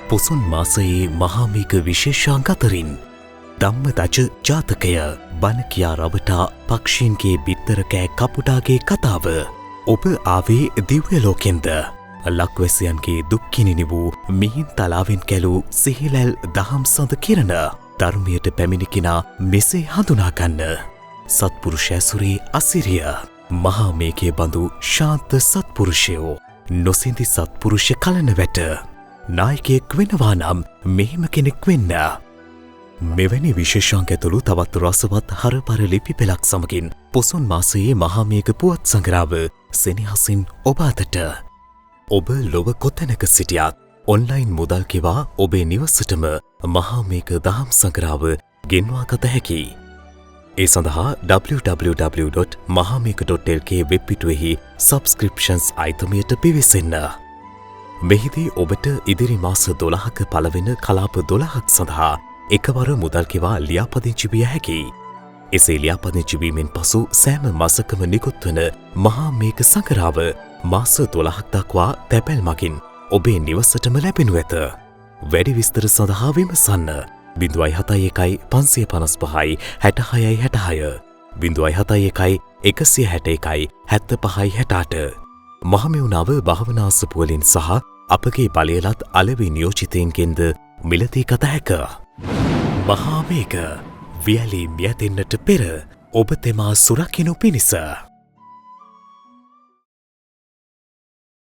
පොසොන් මාසයේ මහාමේඝ විශේෂාංග අතරින් ධම්මදච ජාතකය බණ කියා රවටා පක්ෂීන්ගේ බිත්තර කෑ කපුටාගේ කතාව ඔබ ආවේ දිව්‍ය ලෝකෙන්ද ලක්වැසියන්ගේ දුක්ඛිනිනි වූ මිහින් තලාවෙන් කැලූ සිහිලැල් දහම් සඳ කිරණ ධර්මයට පැමිණි කෙනා මෙසේ හඳුනා ගන්න සත්පුරුෂ ඇසුරේ අසිරිය මහාමේඝයේ බඳු ශාන්ත සත්පුරුෂයෝ නොසිඳි සත්පුරුෂ කලන වැට නායකයෙක් වෙනවා නම් මෙහෙම කෙනෙක් වෙන්න. මෙවැනි විශේෂාංග ඇතුළු තවත් රසවත් හරපර ලිපි පෙළක් සමගින් පොසොන් මාසයේ මහාමේඝ පුවත් සංග්‍රහව සෙනෙහසින් ඔබ අතට. ඔබ ලොව කොතැනක සිටියත් ඔන්ලයින් මුදල් කෙවා ඔබේ නිවසටම මහාමේඝ දහම් සංග්‍රහව ගෙන්වා ගත හැකියි. ඒ සඳහා www.mahamekha.lk වෙබ් පිටුවෙහි සබ්ස්ක්‍රිප්ෂන්ස් අයිතමයට පිවිසෙන්න. මෙහිදී ඔබට ඉදිරි මාස 12ක පළවෙන කලාප 12ක් සඳහා එකවර මුදල් කෙවා ලියාපදිංචි විය හැකියි. එසේ ලියාපදිංචි වීමෙන් පසු සෑම මාසකම නිකුත් වන මහාමේඝ සංග්‍රහව මාස 12ක් දක්වා තැපැල් මගින් ඔබේ නිවසටම ලැබෙනු ඇත. වැඩි විස්තර සඳහා විමසන්න 071 555 66 66 071 161 75 68 මහමෙවුනාව භාවනාසපුවලින් සහ අපගේ බලයලත් අලෙවි නියෝජිතයින්ගෙන්ද මිලදී ගත හැක. මහාමේඝ වියලි මියැදෙන්නට පෙර ඔබ තෙමා සුරකිනු පිණිස